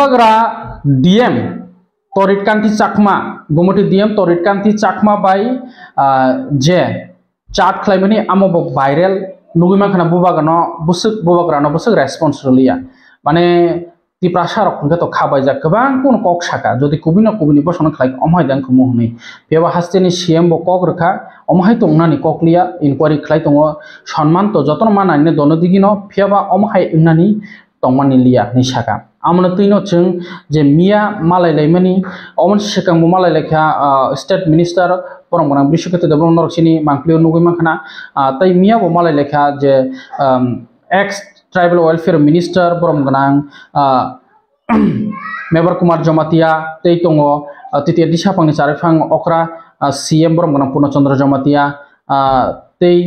bubagra dm torit kanti chakma gomoti dm torit kanti chakma bai je chat khlaimani amobo viral nugima khana bubagra no busuk response rolia mane ti prasar khunga to khabai ja kabang kun kok saka jodi kubini bosono khlai omhai dang khumuhni beba hasteni cm bo kok rakha omhai tongnani kokliya inquiry khlai tongo সম্মান তো যতন মানাইনে দনদিগিনো ফিয়াবা omhai ইংনানি tongmani liya ni saka amna tuino chung je mia malai laimani omon sekang malai lekha state minister porong bishukete development norksini mangplio nugui mankhana tai mia bo malai lekha je ex tribal welfare minister porong ganang Mebar Kumar Jomatia tei tongo titi disha pangni charifang okra cm porong ganang Purna Chandra Jomatia tei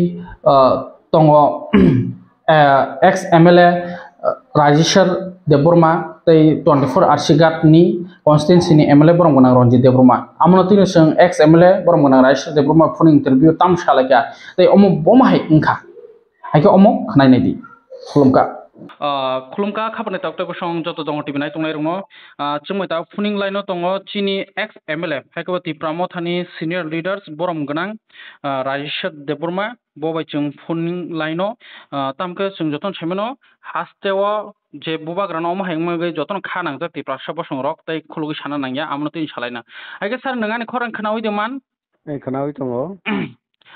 tongo ex mla Rajeshwar Deborma tei 24 Arsigat ni constituency ni MLA borong gonang Ronjit Deborma amno tino seng ex MLA borong gonang Rajeshwar Deborma phone interview tam shalaka tei omo bomahai ingkha haike omo khnai nei di khulumka khabane takta bosong joto dong tibinai tongnai rongo chungmai ta phuning line tongo chini ex MLA haike Tipramo thani senior leaders borom gonang Rajeshwar Deborma bobai chung phuning line tamke chung joton chemeno hastewa je bubagrano mahengmage joton khanang jak Tiprasha bosong rok tai khulugi sana nangya amno tin salaina haike sar nangani khorang khanawi deman ei khanawi tongo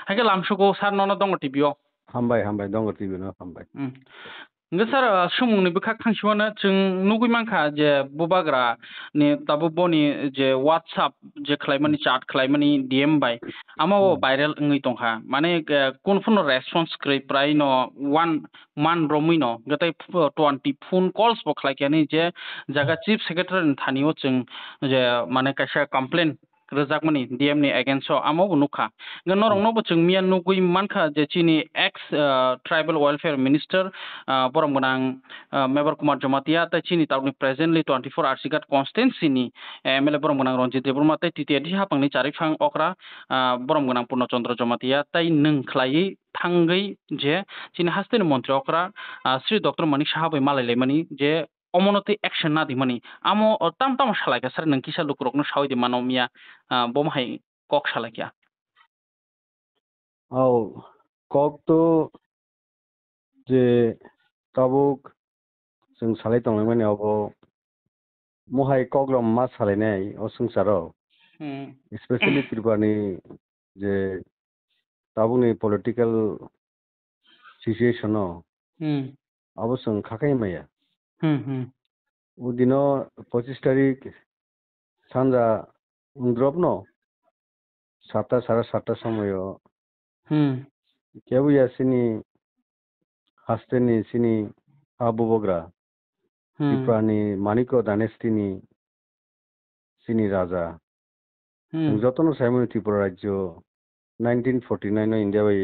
haike lamsugo sar nono dong tibio hambai dong tibio hambai Ngesar sumungni bikha khangsiwana chung nugui manka je bubagra ni tabu boni je WhatsApp je khlaimani chat khlaimani DM bai amo viral ngi tongha mane kun phone response krei prai no 1 man romino gatai 20 phone calls bo khlaikani je jaga chief secretary thanio chung je mane kaisa complaint rejakmani DM ni against so amo nukha norong no chung mian nugui manka je chini ex tribal welfare minister borom gonang Mebar Kumar Jomatia ta chini tauni presently 24 Arsigat constituency ni MLA borom gonang Ronjit Deborma ta TTD hapangni charifang okra borom gonang Purna Chandra Jomatia tai nung khlai thangai je chini hasteni mantri okra Sri Dr. Manik Saha bai malai lemani je omonoti action na dimani amo tam shalaka sar nang kisa lukrokno sawi di manomia bomhai kok shalakya kok to je tabuk जों सालाय तंनाय abo mohai koglom ma salainai o sungsaro especially Tripurani je tabuni political situation no abo sung khakai maya udino 25 tarik sanja undrop no 7টা 7:30 সময়ও kebu yasini hasteni sini abubogra Tripurani Maniko dynasty ni sini raja jotono saimoni Tripura rajyo 1949 no India bai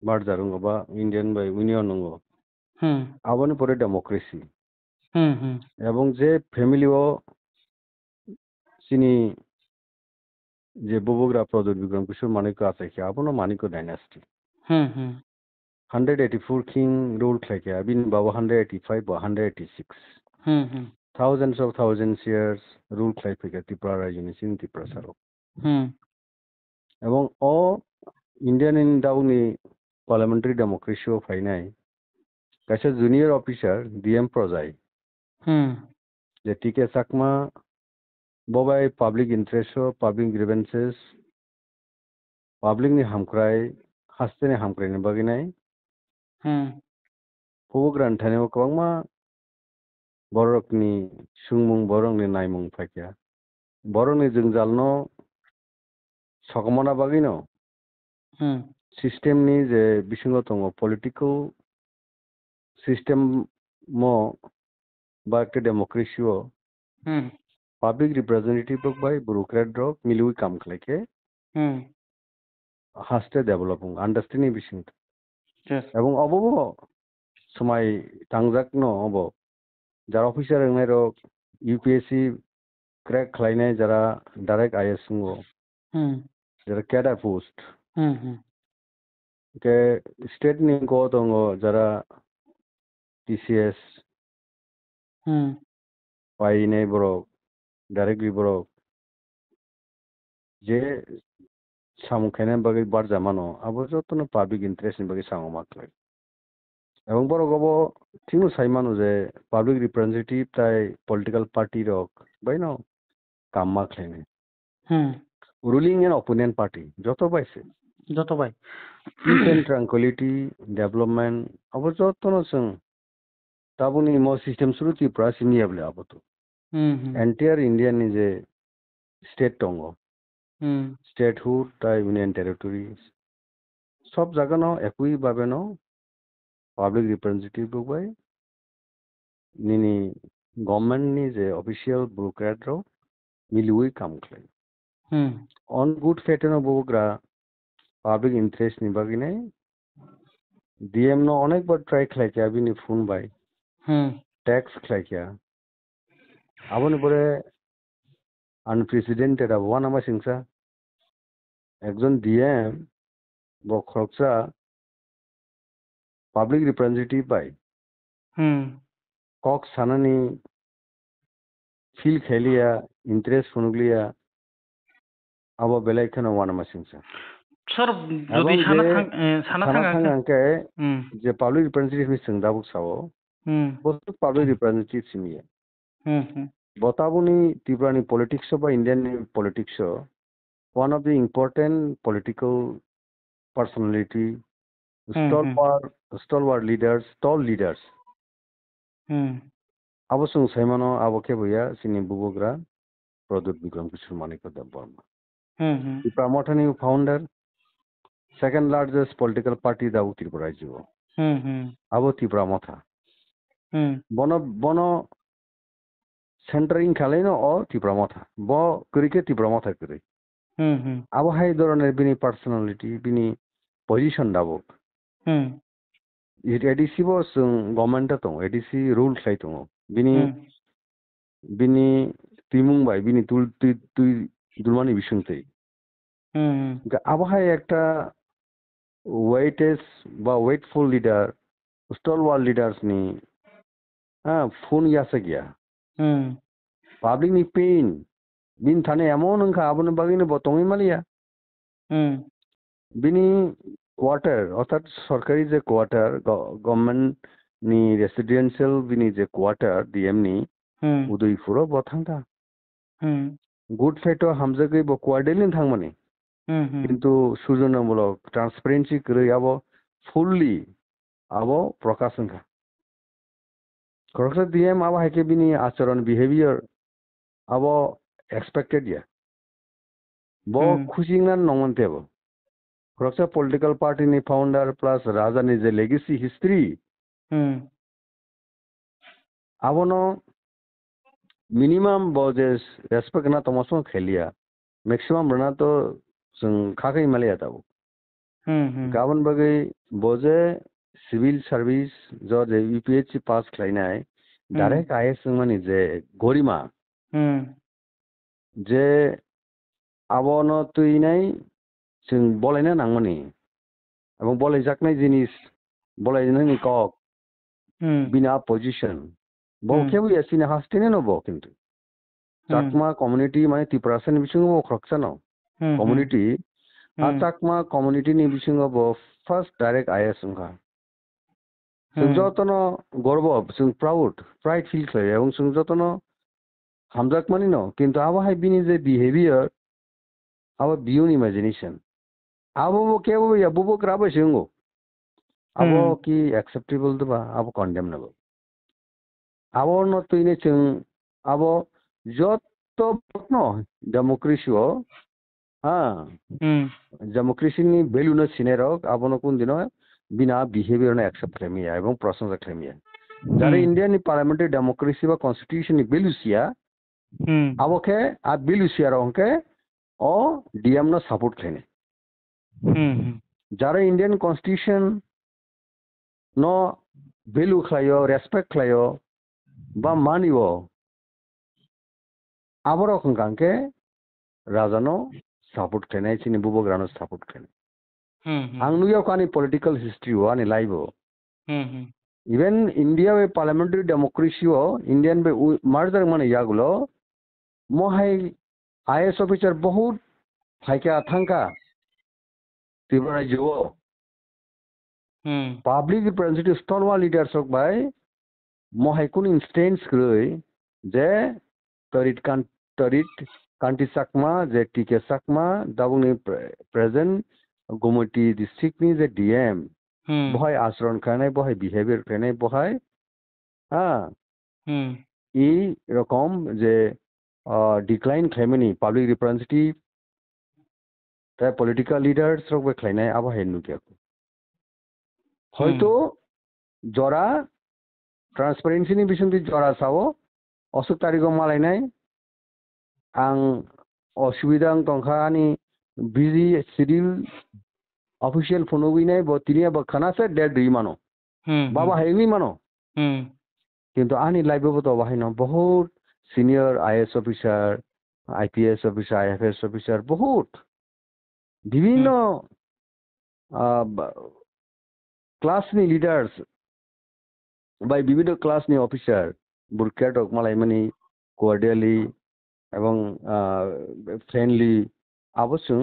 merger ba Indian bai union ngo aboni pore democracy এবং যে family ও sini je bubogra prodot bigram kishor maniko আছে কি abono maniko dynasty 184 king rule khlake abin baba 185 or 186 thousands years rule khlai phike Tripura rajyoni sin Tripura saro এবং ও Indian in দাউনি parliamentary democracy ও ফাইনাই কাছে junior officer DM প্রজাই যে টিকে Chakma Bobai public interest public grievances public নি হামক্রাই হাস্তেনে হামক্রাইনে বাগিনাই পুবগ্রান থানেও কবাংमा বরকনি সুংমুং বরংনি নাইমুং ফাইকিয়া বরংनि जोंजालनो सकमना बागिनो सिस्टेमनि जे बिसिङाव दङ political system मो बा एक डेमोक्रेसियाव पाब्लिक रिप्रेजेंटेटिव रक बाय ब्यूरोक्रेट रक मिलुई काम खालायके हास्ते डेभलपिं आन्डारस्टेन्डिं बिसिङ এবং অবব সময় টাংজাক ন অব যারা অফিসার রংনাই রক ইউপিএসসি ক্র্যাক খালাইনাই যারা ডাইরেক্ট আইএস যারা ক্যাডার পোস্ট के स्टेट नि को दङ যারা টিসিএস फायनाय बरक डाइरेक्टलि बरक जे सामुखायनाय बागै बारजामानो आबो जतनो पाब्लिक इन्टारेस्टनि बागै सांगो माख्लाय এবং বড় গব ঠিকও চাই মানুহ যে পাব্লিক রিপ্রেজেন্টেটিভ তাই পলিটিক্যাল পার্টি রক বাই ন কাম মাখলাইনে রুলিং এন্ড অপোনেন্ট পার্টি যত পাইছে যত ভাই পিস এন্ড ট্রাঙ্কুইলিটি ডেভেলপমেন্ট আবার যতনো जों তাবুনি মো সিস্টেম সুরুতি প্রাসিনিয়াবলে আবতো এন্টায়ার ইন্ডিয়ান नि যে স্টেট দङ স্টেটহুড তাই ইউনিয়ন টেরিটরি সব জায়গানো একই ভাবে ন পাব্লিক রিপ্রেজেন্টেটিভ বুকবাই নিনি গভর্নমেন্ট नि যে অফিসিয়াল ব্যুরোক্রেট র মিলুই কাম খায় অন গুড ফেটেনো বুকরা পাবলিক ইন্টারেস্ট नि বাগি নাই ডিএম ন অনেকবার ট্রাই খাইছে আবিনি ফোন বাই ট্যাক্স খাইছে আবনি পরে আনপ্রেসিডেন্টেড আবহাওয়া নামা সিংসা একজন ডিএম বখরকসা পাবলিক রিপ্রেজেন্টেটিভ বাই কক সানানি ফিল খেলিয়া ইন্টারেস্ট ফুনুগলিয়া আবো বেলাইখানে ওয়ানামা সিংসা স্যার যদি সানা থাঙ্গা আঙ্কে যে পাবলিক রিপ্রেজেন্টেটিভ নি সোंदाबुक सावो বস্তু পাবলিক রিপ্রেজেন্টেটিভ সিমিয়া বতাবুনি ত্রিপুরানি পলিটিক্স বা Indian politics one of the important political personality stalwart leaders tall leaders abo sung saimano abo ke boya sini bubogra Pradut Bikram Kishore Manikya Debbama Tripura Mothani founder second largest political party da Tripura jibo abo Tripura Motha bono centering khaleno o Tripura Motha bo kurike Tripura Motha kuri abo hai ধরনের বিনি personality বিনি position দাবক ADC বো जों government তো ADC rule খাই তো বিনি বিনি তিমুং বাই বিনি তুই দুলমানি বিসংতেই abo hai একটা ওয়েটেস বা ওয়েটফুল লিডার স্টলওয়ার্ড লিডার্স নি ফোন ইয়াসে গিয়া পাবলিক নি পেইন বিন থানে এমন অঙ্কা আবন বাগিনে বতঙ্গি মালিয়া বিনি কোয়ার্টার অর্থাৎ সরকারি যে কোয়ার্টার গভর্নমেন্ট নি রেসিডেন্সিয়াল বিনি যে কোয়ার্টার ডিএম নি উদয়পুর বথাংটা গুড ফেটো হামজাগৈ ব কোয়ার্টারলিন থাংমানি কিন্তু সুজনমূলক ট্রান্সপারেন্সি করে আবো ফুললি আবো প্রকাশনকা করকসা ডিএম আবো হাইকে বিনি আচরণ বিহেভিয়ার আবো expected ya bo khusingnan nongantebo Khoroksa political party ni founder plus raja ni je legacy history abono minimum bo je respect na tomoso khelia maximum rana to जों खाखै मालिया दाबो गाबोन बागै बजे सिविल सर्विस जो जे यूपीएससी पास खालायनाय direct IAS माने जे गरिमा যে আবনো তুইনাই जों বলাইনা নাংমানি এবং বলাইজাকনাই জিনিস বলাইনানি কক বিনা পজিশন বকেবু এসিনা হাস্টিনে নব কিন্তু চাকমা কমিউনিটি মানে ত্রিপুরাসেন বিসঙ্গ খরকসানো কমিউনিটি আর চাকমা কমিউনিটি নি বিসঙ্গ ফার্স্ট ডাইরেক্ট আইএস সংখ্যা जों যতনো গর্ব जों প্রাইড ফিল খায় এবং जों যতনো হামজাক মানি ন কিন্তু আবহাই বিনি যে বিহেভিয়ার আবার বিয়ন ইমাজিনেশন আবো কেবো ইয়া বুবো ক্রাবে সিঙ্গো আবো কি অ্যাকসেপ্টেবল দবা আবো কন্ডেমনেবল আবো ন তুইনে जों আবো যত ন ডেমোক্রেসিও ডেমোক্রেসিনি ভ্যালু ন সিনেরক আবো ন কোন দিন বিনা বিহেভিয়ার ন অ্যাকসেপ্ট খামিয়া এবং প্রশংসা খামিয়া যারা ইন্ডিয়ান পার্লামেন্টারি ডেমোক্রেসি বা কনস্টিটিউশন ভ্যালুসিয়া আবকে আর বিলুসিয়ার অঙ্কে ও ডিএম না সাপোর্ট খেনে যারা ইন্ডিয়ান কনস্টিটিউশন ন ভ্যালু খাইও রেসপেক্ট খাইও বা মানিও আবার অঙ্কে রাজানো সাপোর্ট খেনে চিনি বুবগ্রানো সাপোর্ট খেনে আং নুইয়াও কানি পলিটিক্যাল হিস্ট্রি আনি লাইবো ইভেন ইন্ডিয়া ওই পার্লামেন্টারি ডেমোক্রেসিও ইন্ডিয়ান বে মার্জার মানে ইয়াগুলো মহাই আইএস অফিসার বহুত ফাইকা থাঙ্কা ত্রিপুরা রাজ্য পাবলিক রিপ্রেজেন্টেটিভ স্টলওয়ার লিডার্স হক বাই মহাই কোন ইনস্টেন্স গ্রই যে তরিত কান্টি সাকমা যে টিকে সাকমা দাবুনি প্রেজেন্ট গুমটি ডিস্ট্রিক্টনি যে ডিএম বহাই আচরণ খানায় বহাই বিহেভিয়ার খানায় বহাই হ্যাঁ এই রকম যে ডিক্লাইন খাইমানি পাবলিক রিপ্রেজেন্টেটিভ তাই পলিটিক্যাল লিডার্স রক খাইনায় আবহাই নুকিয়াকো হয়তো জরা ট্রান্সপারেন্সিनि बिसंति जरा सावो असुक तारिखआव मालायनाय आं असुबिदा टंखानि बिजि सिडिउल अफिसियल फनोगैनाय बतिनिया बखानासे डेट दुई मानो बाबा हाइमी मानो किंतु आनि लाइफ तो बाहायनो बहुत senior IAS officer IPS officer IFS officer बहुत विभिन्न क्लासनि लिडार्स बाय विभिन्न क्लासनि अफिसार बुरकेटक मालायमानि कोअर्डियली एवं फ्रेंडली आबोसुं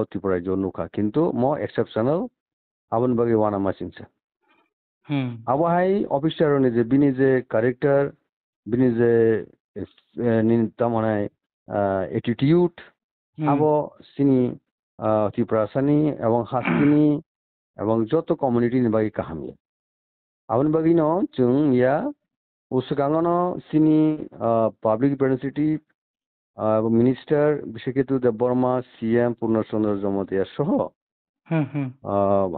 त्रिपुरा नुखा किंतु मो एक्सेप्शनल आबन बगे वाना मासिंसा आबहाय अफिसार जे बिनि जे कैरेक्टर बिनि जे तमानाय एटिट्यूड आबो सिनि त्रिपुरा सानि एवं हास्तिनि एवं जत कम्युनिटी नि बागे काहामि आबन बगिनो जों या उसगांगनो सिनि public representative minister Bisheketu Debbarma CM Purnachandra Jamatia सह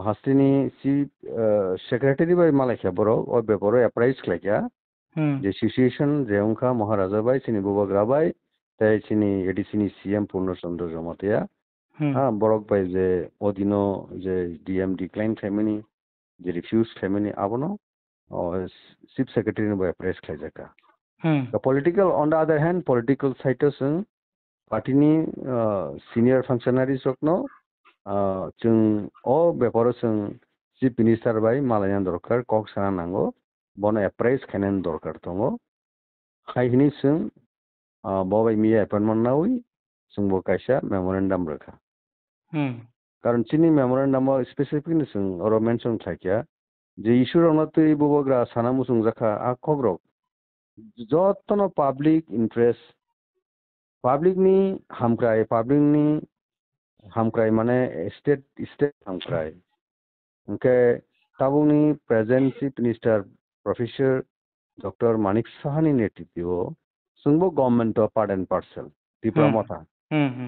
हास्तिनि चिफ सेक्रेटारि बाय मालायखा बरो ओ बेबरो एप्राइज खालायखा जे सिचुएशन जे उनका महाराजा बाय सिनि बुबाग्रा बाय ताय सिनि एडिसिनि सीएम पूर्णचंद्र जमतिया बरक बाय जे अदिनो जे डीएम डिक्लाइन फैमिली जे रिफ्यूज फैमिली आबनो चिफ सेक्रेटारि बाय प्रेस खालायजाका The political, on the other hand, political citus partyनि senior functionaries no जों बेफोराव जों चिफ मिनिस्टार बाय मालायान दरकार कक साना नांगौ बनो एप्राइज खायनान दरकार दङ खायहिनि जों बबाय मिया एपॉइंटमेंट नावै जों बो कायसा मेमोरेंडम रखा कारण चिनि मेमोरेंडमाव स्पेसिफिकली जों अर मेंशन खायखा जे इशुरावना तै बबग्रा साना मुसुं जाखा आ खबरक जतनो पाब्लिक इंटरेस्ट पाब्लिकनि हामक्राय माने स्टेट हामक्राय उनके ताबुनि present chief minister professor doctor Manik साहानि नेतृत्व जोंबो government part and parcel Tripura Motha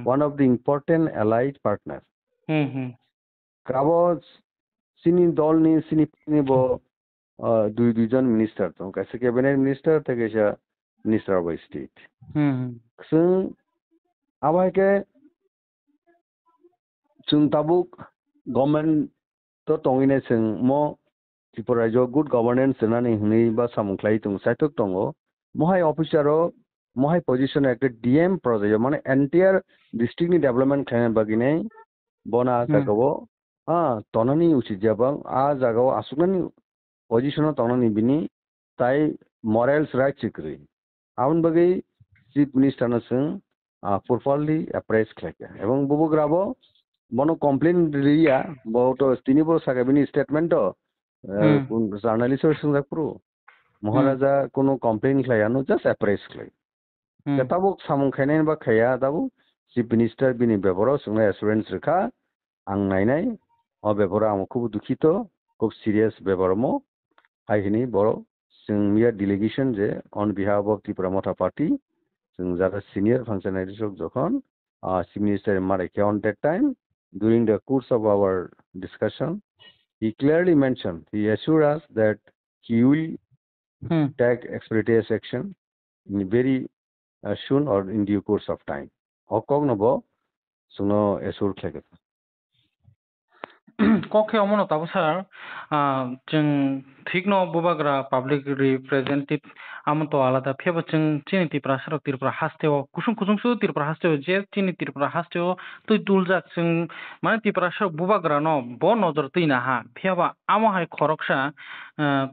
one of the important allied partner क्राबो सिनि दलनि सिनि बो दुइजन मिनिस्टार दं कैसे कैबिनेट मिनिस्टार ते कैसे मिनिस्टर ऑफ स्टेट जों आबायके जों ताबुक गवर्नमेंट तो तंगिने जों मो त्रिपुरा राज्य गुड गवर्नेंस होनानै हनै बा सामुंख्लाय दं साइथक दङ महाय अफिसारो महाय पोजिशन एक डीएम प्रोजेक्ट माने एंटायर डिस्ट्रिक्टनि डेवलपमेंट खायनाय बागिनै बना जागाव तनानि उचित जाबां आ जागाव आसुगनि पोजिशन तनानि बिनि ताई मरेल्स राइट सिक्री आउन बगै चीफ मिनिस्टर जों प्रॉपर्ली अप्रेस खायखा एवं बुबुग्राबो बनो कंप्लेन रिया बहुत तिनि बो सागाबिनि स्टेटमेंट जर्नलिस्ट संजाकप्रो महाराजा कोनो कंप्लेन खायानो जस्ट अप्रेस खाय ताबो सामुं खायनाय बा खाया ताबो चीफ मिनिस्टर बिनि बेबराव सोंनाय एश्योरेंस रखा आं नायनाय अ बेबरा आमखौबो दुखित खूब सीरियस बेबरमो आइहिनि बर जों मिया डेलीगेशन जे on behalf of Tripura Motha party जों जागा सीनियर फंक्शनारिज ऑफ जखन चीफ मिनिस्टर मारेके on that time during the course of our discussion he clearly mentioned he assured us that he will take expeditious action in very soon or in due course of time okognobo suno assure khlega kok omono tabo sir जों ठीक न बुबाग्रा public representative आमोनथ' आलादा फेबो जों चिनि तिप्रा सरक तिरप्रा हास्तेव कुसुम कुसुमसु तिरप्रा हास्तेव जे चिनि तिरप्रा हास्तेव तुइ दुलजाक जों माने तिप्रा सरक बुबाग्रा न ब नजर तैना हा फेबा आमो हाय खरकसा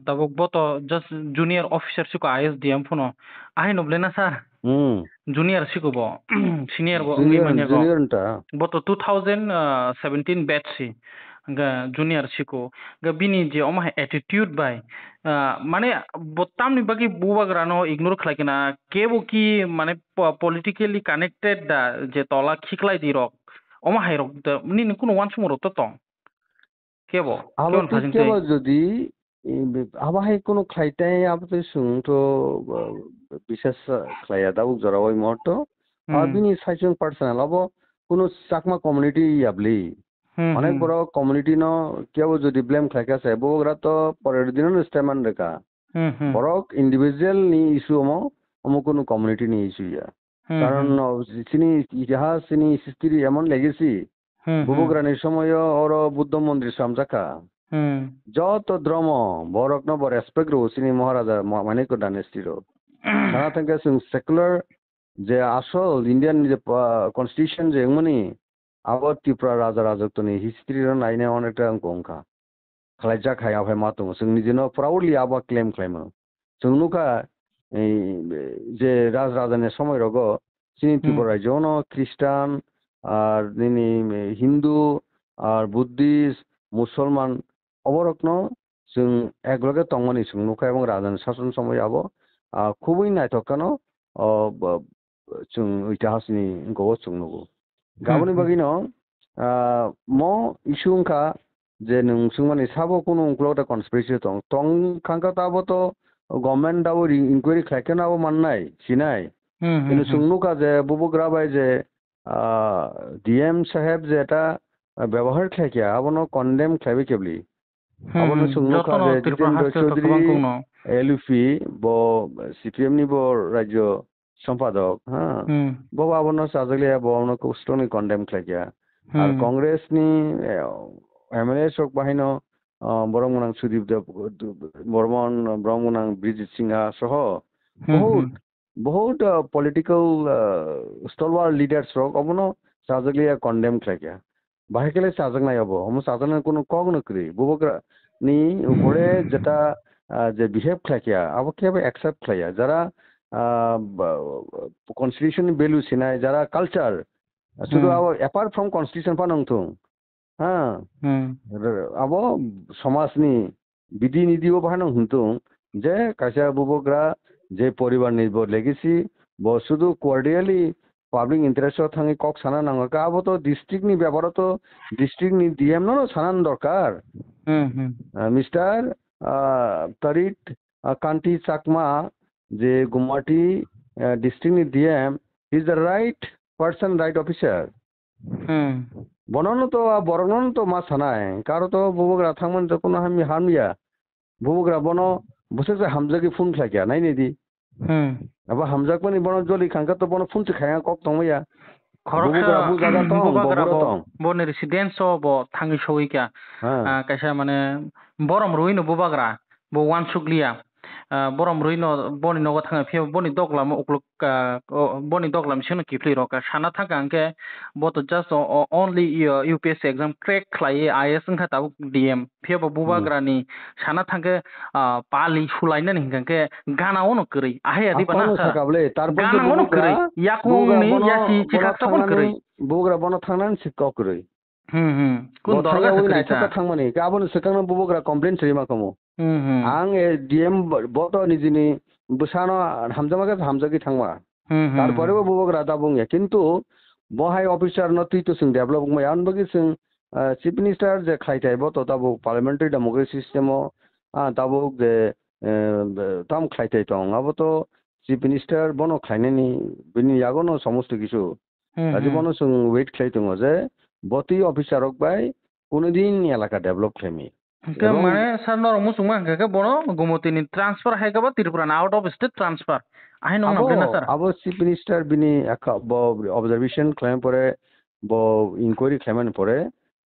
तबो बत जस्ट जूनियर ऑफिसर सिको आईएसडीएम फनो आहाय नब्लेना सर जूनियर सिको ब सीनियर ब अंगै माने ग junior nta बत 2017 batch C junior siko ga bini je oma attitude bai mane botam ni bagi bubagra no ignore khlaikena kebo ki mane politically connected da je tola khiklai di rok oma hai rok da ni kuno wan sumoro to tong kebo abo tu kebo jodi aba hai kono khlaitai abo tu sung to বিশেষ khlaya da uk jora oi morto abini saison personal abo kono sakma community yabli অনেক বড় community ন কেউ যদি blame খাইকা আছে বউরা তো পরের দিনও স্টেমান রেখা বড় ইন্ডিভিজুয়াল নি ইস্যু অমো কোনো কমিউনিটি নি ইস্যু ইয়া কারণ চিনি ইতিহাস চিনি হিস্ট্রি এমন লেগেছি বুবুগ্রানের সময় ওর বুদ্ধ মন্দির সামজাকা যত দ্রম বড়ক ন বড় রেসপেক্ট রো চিনি মহারাজা মানিক ডাইনেস্টির সারা থেকে সেকুলার যে আসল ইন্ডিয়ান যে কনস্টিটিউশন যে এমনি আবার ত্রিপুরা রাজা রাজত্বনি হিস্ট্রির নাইনে অনেকটা গংখা খালাইজা খাই আভাই মাতো जों निजेनो प्राउडलि आबा क्लेम खालामो जों नुखा যে রাজ রাজানের সময় রগ চিনি ত্রিপুরা রাজ্যনো খ্রিস্টান আর দিনি হিন্দু আর বুদ্ধিস্ট মুসলমান অবরকন जों একলগে তংমানি जों নুখা এবং রাজানের শাসন সময় আবো খুবই নাইথকানো जों ইতিহাসনি গো जों নুগো गाबोन बागिनो मो इशुंखा जे नोंसुं माने साबो कुनो उंक्लोटा कन्सपिरेसी तंग खांका ताबो तो गवर्नमेंट दाबो इंक्वायरी खायकेनाबो माननाय सिनाय কিন্তু सुंनुका जे बुबुग्रा बाय जे डीएम साहेब जे এটা ব্যবহার খাইকে আবনো কন্ডেম খাইবে কেবলি আবনো सुंनुका जे जितेंद्र चौधरी एलुफी ब सीपीएम नि ब राज्य সম্পাদক হ্যাঁ বাবা আবনো সাজলিয়া বাবনো কো স্ট্রংলি কন্ডেম খাইয়া আর কংগ্রেস নি এমএলএ শোক বাহিনো বরমনাং সুদীপ দেব বর্মন ব্রহ্মনাং ব্রিজিত সিংহা সহ বহুত বহুত পলিটিক্যাল স্টলওয়ার লিডার্স রক অবনো সাজলিয়া কন্ডেম খাইয়া বাহিকেলে সাজং নাই হবো হম সাজনা কোনো কক নকরি বুবকরা নি উপরে যেটা যে বিহেভ খাইয়া আবো কিভাবে অ্যাকসেপ্ট খাইয়া যারা কনস্টিটিউশন ভ্যালু সিনাই যারা কালচার শুধু অ্যাপার্ট ফ্রম কনস্টিটিউশন পানংথুং হ্যাঁ আবো সমাজনি বিধি নীতিও বাহানো হুনতুং যে কাইসা বুবকরা যে পরিবার নির্ভর লেগেছি ব শুধু কোয়ার্ডিয়ালি পাবলিক ইন্টারেস্ট থাকি কক সানা নাঙ্গা আবো তো ডিস্ট্রিক্ট নি ব্যাপার তো ডিস্ট্রিক্ট নি ডিএম নো সানান দরকার মিস্টার তরিত কান্তি চাকমা যে গুমাটি ডিস্ট্রিক্ট নি DM is the right person right officer বননো তো বরনন তো মা সানায় কারো তো বুবুগ্রা থাকমান তো কোনো হামি হামিয়া বুবুগ্রা বনো বসে যে হামজাকি ফোন খাইয়া নাই নেদি আবার হামজাক মানে বনো জলি খাঙ্কা তো বনো ফোন খায়া কক তময়া বুবুগ্রা বু জায়গা তো বনে রেসিডেন্স ব থাঙ্গি সইকা কাইসা মানে বরম রইনো বুবাগ্রা ব ওয়ান সুগলিয়া বরম রইনো বনি নগা थाङा फे बनि दगलाम उक्लुक बनि दगलाम सिनो किफ्ली रका साना थाङा अंके बत just only UPSC exam crack खलाय आईएएस अंका ताबु डीएम फे बुबाग्रानि साना थाङा पाली सुलायना हिंगके गानाव न करै आहे आदि बना सकाबले तारपन गानाव न करै याकुनि यासि चिकाता बन करै बुबुग्रा बन थांनान सिक्क करै कुन दरगा सकरै थांमानि गाबोन सकांना बुबुग्रा कमप्लेन सरिमा कमो आं ডিএম বত নিজিনি বসানো হামজামাকে হামজাকি থাংমা তারপরেও বুবগ্রা দা বুংয়া কিন্তু বহাই অফিসার ন তুই তো সিং ডেভেলপ মই আন বগি সিং চিফ মিনিস্টার যে খাইতাই বত তাবো পার্লামেন্টারি ডেমোক্রেসি সিস্টেমও তাবো যে তাম খাইতাই তং আবো তো চিফ মিনিস্টার বনো খাইনানি বিনি ইয়াগনো সমস্ত কিছু আজি বনো সিং ওয়েট খাইতং যে বতি অফিসারক বাই কোনদিন এলাকা ডেভেলপ খাইমি মানে স্যার নরম মুসুমা হাঙ্কাকে বড় গুমতিনি ট্রান্সফার হাইকাবা Tripura out of state transfer I know না স্যার আবো চিফ মিনিস্টার বিনি অবজারভেশন ক্লেম পরে ব ইনকোয়ারি ক্লেমেন পরে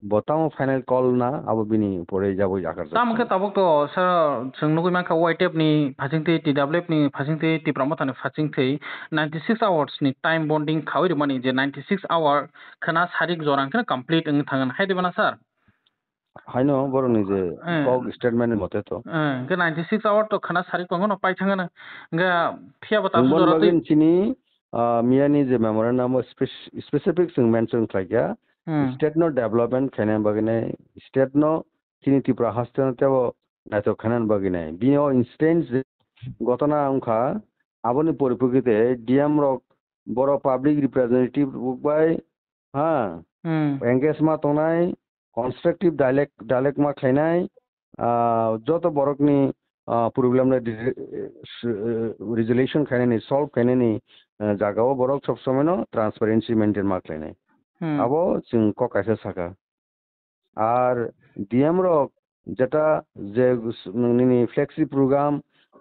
bottom final call na abo bini pore jabo jakar Tamke tabuk to sa nugui manka YTF ni phasingti TWF ni phasingti tipramo thani phasingti 96 hours ni time bonding khawi mani je 96 hour khana sarik jorang khana complete ang thangan haide bana sir haino boroni je kog statement ni mote to ke 96 hour to khana sarik pangono pai thangana nga phia bata Sungbon jorati bagin chini miyani je memorandum of specific sing mention khaja state no development khane bagine state no chini tipra hastan tebo naito khanan bagine bio instance gotona angkha aboni poripukite DM rok boro public representative by ha engage ma tonai constructive dialect ma khainai joto borokni problem na resolution khainani solve khainani jagao borok sob সময় no transparency maintain ma khainai abo जों ko kaisa saka আর DM rock যেটা যে নিনি flexi programme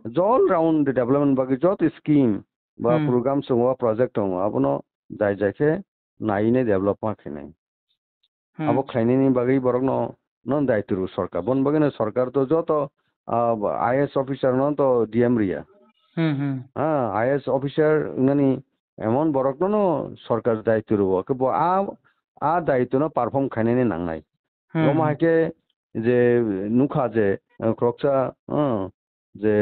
জল round development বাকি যত scheme বা programme সঙ্গ project দङ আবনো যাই যাইকে নাইনে ডেভেলপ মাখেনে আবো খাইনি বাকি বরক নন দায়িত্ব সরকার বন বাকি সরকার তো যত আইএস অফিসার নন তো ডিএম রিয়া হ্যাঁ আইএস অফিসার নানি এমন বরক ন সরকার দায়িত্ব রব আ দায়িত্ব ন পারফর্ম খাইনি নাংনাই গমাকে যে নুখা যে ক্রকসা যে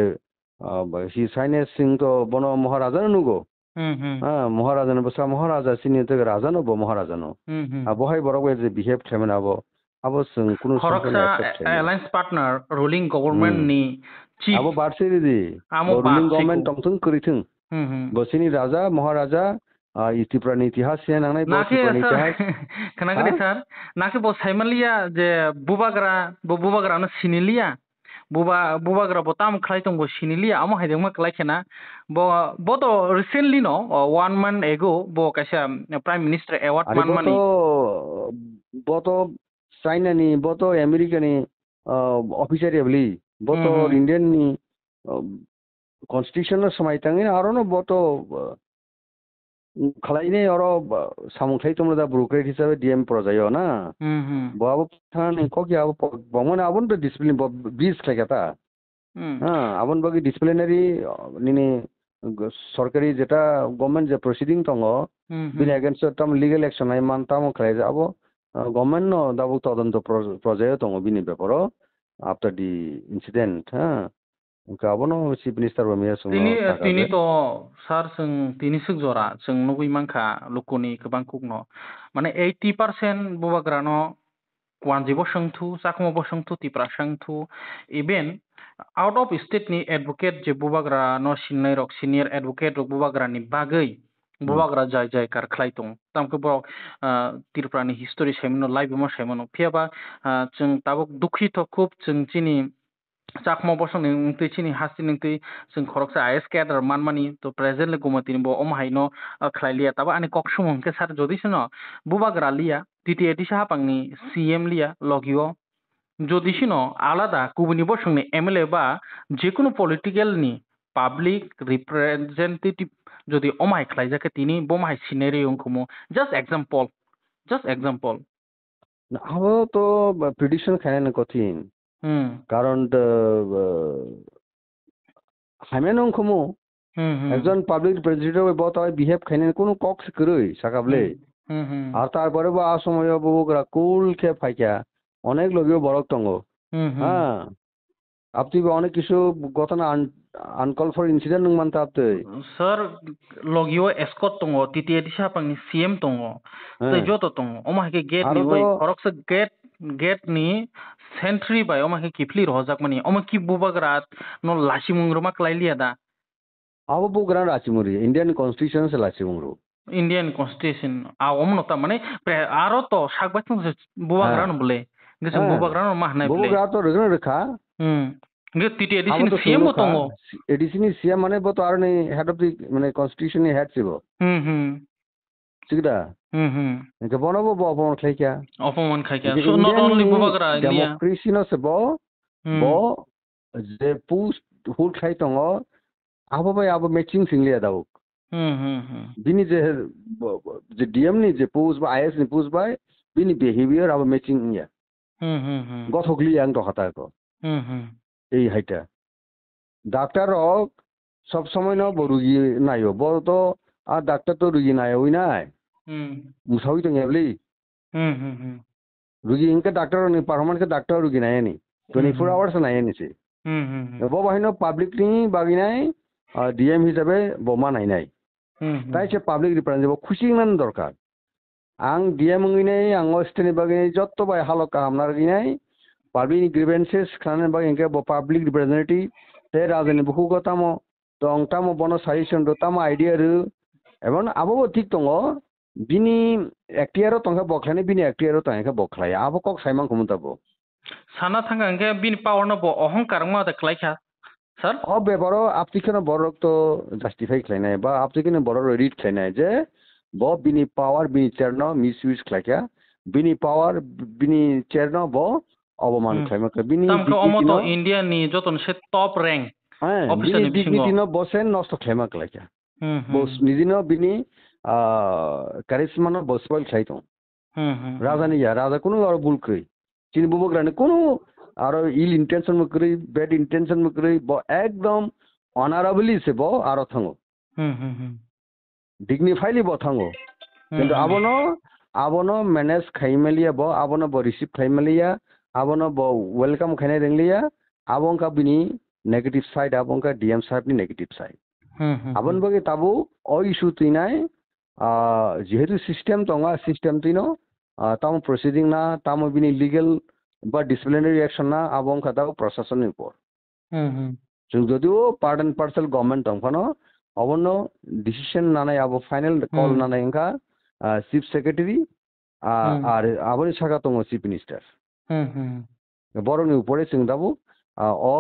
হি সাইনেস সিং তো বন মহারাজা নুগো হ্যাঁ মহারাজা বসা মহারাজা সিনি থেকে রাজা নব মহারাজা নো বহাই বরক যে বিহেভ থেমেন আবো আবো কোনো অ্যালায়েন্স পার্টনার রুলিং গভর্নমেন্ট নি চিফ আবো বারসিরি দি রুলিং গভর্নমেন্ট টমথং করিথং বসিনি রাজা মহারাজা ইতিপ্রানি ইতিহাস সে নাংনাই নাকি স্যার खोनाखै স্যার নাকি ব সাইমালিয়া যে বুবাগ্রা ন সিনিলিয়া বুবাগ্রা বতাম খাই দङ সিনিলিয়া আমো হাইदों मा खालायखेना ब तो रिसेंटली नो 1 month ago ब कायसा प्राइम मिनिस्टर अवार्ड मानमानि ब तो चाइना नि ब तो अमेरिका नि अफिसर एबली ब तो इंडियन नि कन्स्टिट्यूशन समायताङै आरो ब तो খালাইনে অর সামুখাই তোমরা দা ব্রোকারেজ হিসাবে ডিএম প্রজায় না বাবু থানে ককি আবু বমন আবন তো ডিসিপ্লিন বিস খাইকাতা হ্যাঁ আবন বাকি ডিসিপ্লিনারি নিনি সরকারি যেটা গভর্নমেন্ট যে প্রসিডিং দङ বিনি এগেইনস্ট তাম লিগ্যাল অ্যাকশন আই মানতাম খাই যাবো গভর্নমেন্ট ন দাবু তদন্ত প্রজায় দङ বিনি ব্যাপারও আফটার দি ইনসিডেন্ট হ্যাঁ गाबोनो चिफ मिनिस्टार बमिया तिनी तो सार जों तिनी सुगजरा जों नुगै मानखा लुकुनि गोबां कुगनो माने 80% बुबाग्रानो वानजिबो सोंथु जाखमबो सोंथु तिप्रा सोंथु इभेन आउट ऑफ स्टेट नि एडवोकेट जे बुबाग्रा न सिननाय रक सिनियर एडवोकेट रक बुबाग्रा नि बागै बुबाग्रा जाय जाय कार खलायतं तामको ब तिरप्रानि हिस्टरी सेमनो लाइभ म सेमनो फियाबा जों ताबो दुखित खूब जों चिनि चाकमा बसं नंगतै चिनि हासि नंगतै जों खरकसा आइएस कैडर मानमानि तो प्रेजेंटली गुमतिनि ब अमहाइनो खलायलिया ताबा आनि कक्षम हंके सार जदिसनो बुबाग्रा लिया टिटिएटि साहापांनि सीएम लिया लगियो जदिसनो आलादा गुबुनि बसंनि एमएलए बा जेकुनु पलिटिकल नि पाब्लिक रिप्रेजेंटेटिव যদি অমাই খাই যাকে তিনি বমাই সিনারি অংকমো জাস্ট এক্সাম্পল আবো তো প্রেডিকশন খায়না কঠিন কারণ হাইমেন অংকমো একজন পাবলিক রিপ্রেজেন্টেটিভ বত বিহেভ খায়না কোনো কক্স করই সাকাবলে আর তারপরে বা সময় বউগরা কুল খে ফাইকা অনেক লগিও বড়ক দङ হ্যাঁ আপনি অনেক কিছু ঘটনা আনকল ফর ইনসিডেন্ট নং মানতা আপনি স্যার লগিও এসকট দङ টিটিএডি সাপাংনি সিএম দङ তৈ যত দङ অমাকে গেট নি ওই ফরকস गेट नि सेंट्री बाय अमाके किफली रहजाक मानि अमा कि बुबाग्रात न लासिमुंग्रो मा क्लाइलिया दा आबो बुग्रा लासिमुरि इंडियन कॉन्स्टिट्यूशन से लासिमुंग्रो इंडियन कॉन्स्टिट्यूशन आ ओमनता माने आरो तो सागबाथुं बुबाग्रा न बोले गेसं बुबाग्रा न मा हनाय बोले बुबाग्रा तो रगन रखा गे टिटी एडिशन सीएम तो एडिशन सीएम माने बो तो आरो नै हेड ऑफ द माने कॉन्स्टिट्यूशन नि हेड सिबो सिगदा इनके बनाबो अपमान खाइका सो नॉट ओनली बुबाग्रा डेमोक्रेसी न से बो जे पोस्ट होल खाइ दङ आबो बाय आबो मैचिंग सिंगलिया दाउ बिनि जे डीएम नि जे पोस्ट बा आईएस नि पोस्ट बाय bini behavior abo matching ya গথকলি আং দখাতা কো এই হাইটা ডাক্তার রক সব সময় না রুগী নাইও বড় তো আর ডাক্তার তো রুগী নাই ওই নাই মুসাউই তো নেবলি রুগী ইনকে ডাক্তার নি পারমানেন্ট ডাক্তার রুগী নাই নি 24 আওয়ার্স নাই নিছে বাহিনো পাবলিক নি বাগি নাই ডিএম হিসাবে বোমা নাই নাই তাই সে পাবলিক রিপ্রেজেন্টেটিভ খুশি নান দরকার आं डिएम इंगिनाय आं स्टेटनि बागै जत्त बाय हालक खालामना गिनाय पाब्लिक ग्रीवेंसेस खालामनाय बागै इनके पाब्लिक रिप्रेजेंटेटिव ते राजनि बुखुगतामो दं तामो बनो साजेशन द तामो आइडिया रो एबन आबो ठीक दङ बिनि एक्टियारो तंखा बखलायनि बिनि एक्टियारो तंखा बखलाय आबो कक साइमान खमुताबो साना थांगा इनके बिनि पावर न अहंकार मा दखलायखा सर अब बेबारो आपतिखनो बरक तो जस्टिफाई खालायनाय बा आपतिखनो बरक रीड खालायनाय जे bo bini power bini cherno misuse khlaika bini power bini cherno bo অবমান খাইমাকে bini tamko omoto india ni joton se top rank officer ni dignity no bosen নষ্ট Khaimah khlaika bos nidino bini charisma no bosbal khlaito raja ni ya raja kono ar bul kri chini bubograne kono aro ill intention mo kri bad intention mo kri bo ekdom honorably se bo aro thango dignifiedly bothango কিন্তু abono manage khaimeliya bo abono bo receive khaimeliya abono bo welcome khainai rengliya abonka bini negative side abonka dm side ni negative side abon bagi tabu o issue tinai jehetu system tonga system tino tam proceeding na tam bini legal বা disciplinary action na abonka tabu প্রশাসন ni upor যদিও part and parcel government tongfano অবন্য decision নানাই আবো final call নানাই ইনকা chief secretary আর আবনি সাকা তং চিফ মিনিস্টার বরংনি উপরে जों দাবো অ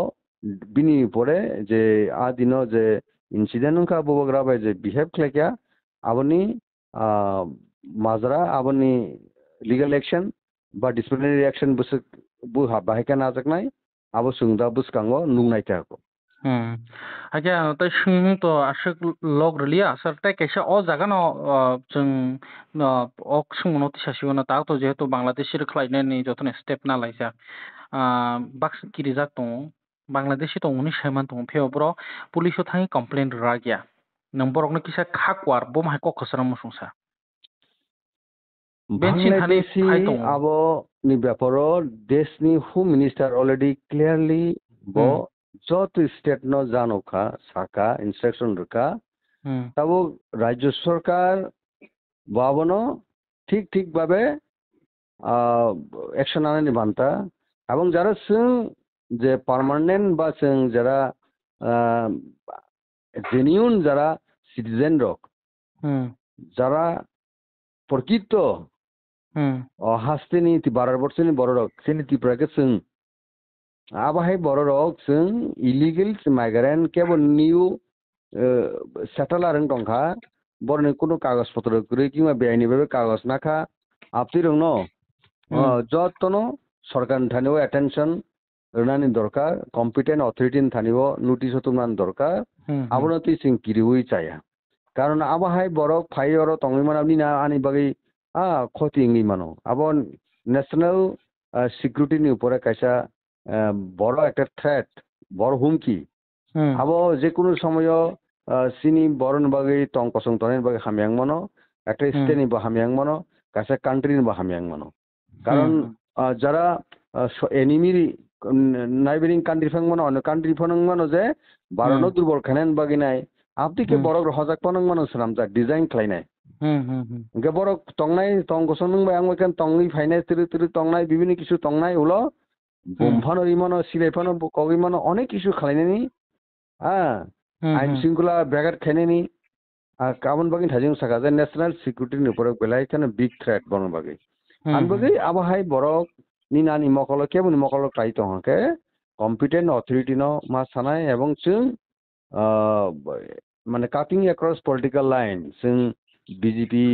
বিনি উপরে যে আদিনো যে ইনসিডেন্ট কা ববগ্রা বাই যে বিহেভ ক্লেকিয়া আবনি মাজরা আবনি লিগ্যাল অ্যাকশন বা ডিসিপ্লিনারি অ্যাকশন বস বু বাহাইকা নাজাকনাই আবো जों दा बुसकांगो नुंनायताको aja ta shung to ashak log relia sar ta kaisa o jaga no जों ok sung no tisasiwa na ta to jehetu bangladesh ri khlainai ni joton step na laisa baks kiri jak tong bangladesh to uni saiman tong pheo bro police o thangi complaint ragya nang borok no kisa khakwar bo mai kok khasara musungsa Bangladeshi abo ni byaparo deshni home minister already clearly bo যত state ন জানোখা সাকা instruction রকা তাবো রাজ্য সরকার বাবনো ঠিক ভাবে action আনানি বান্তা এবং যারা जों যে permanent বা जों যারা জেনিউন যারা সিটিজেন রক যারা প্রকৃত হাস্তেনি 12 বছরনি বড় রক সেনি ত্রিপুরাকে जों আবাহাই বড় রক जों ইলিগেল মাইগ্রেন্ট কেবল নিউ সেটেলার দংখা বরনি কোনো কাগজপত্র করে কিংবা বেআইনি ভাবে কাগজ নাখা আপনি রং যতন সরকার থানিও অ্যাটেনশন রনানি দরকার কম্পিটেন্ট অথরিটি থানিও নোটিশ হতমান দরকার আবনতি সিং কিরিউই চায়া কারণ আবাহাই বড় ফাইর তংমান আপনি না আনি বাকি ক্ষতি ইংলি মানো আবন ন্যাশনাল সিকিউরিটিনি উপরে কাইসা বড় একটা থ্রেট বড় হুমকি আবো যে কোনো সময় চিনি বরন বাকি টং কসং টনের বাকি হামিয়াং মানো একটা স্টেটনি বা হামিয়াং মানো কাইসা কান্ট্রিনি বা হামিয়াং মানো কারণ যারা এনিমির নাইবারিং কান্ট্রি ফাং মানো অন্য কান্ট্রি ফাং মানো যে বারনো দুর্বল খানেন বাকি নাই আপনি কে বড় হজাক পানং মানো সালাম যা ডিজাইন খাইনাই গে বড় টংনাই টং কসং নং বাই আং ওখান টংনি ফাইনাই তিরি টংনাই বিভিন্ন কিছু টংনাই হলো বোমফানো রিমানো সিলাইফানো কগিমানো অনেক কিছু খালাইনানি আইন শৃঙ্খলা ব্যাঘাত খাইনানি কামন বাকি থাজিং সাকা যে ন্যাশনাল সিকিউরিটিनि উপরে বেলাই কেন বিগ থ্রেট বন বাকি আন বাকি আবাহাই বরক নি নানি মকল কেবনি মকল ক্লাই তংকে কম্পিটেন্ট অথরিটি ন মা সানাই এবং जों মানে কাটিং অ্যাক্রস পলিটিক্যাল লাইন जों বিজেপি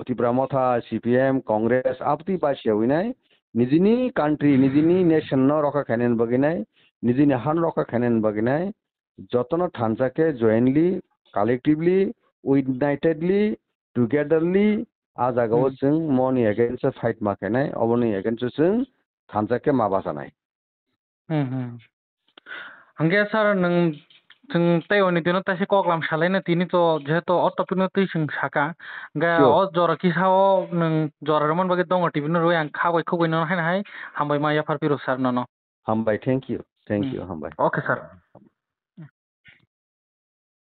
ত্রিপুরা মথা সিপিএম কংগ্রেস আপতি বাসিয়াউইনাই निजिनी कान्ट्री निजिनी नेशन न रखा खानेन बगिनाय निजिनी हान रखा खानेन बगिनाय जतन थानसाके जॉइंटली कलेक्टिवली यूनाइटेडली टुगेदरली आ जागायाव जों मनि एगेन्स्ट फाइट माखायनाय अबनि एगेन्स्ट जों थानजाके माबा जानाय hangge sir nang chung tayo ni tino tasi koklam shalai na tini to jeto otopino tu chung saka ga sure o jora kisao nang jora ramon bagi dong tibino roi ang khawai khogoi no hai hambai maya farpiro sir no hambai thank you hambai okay sir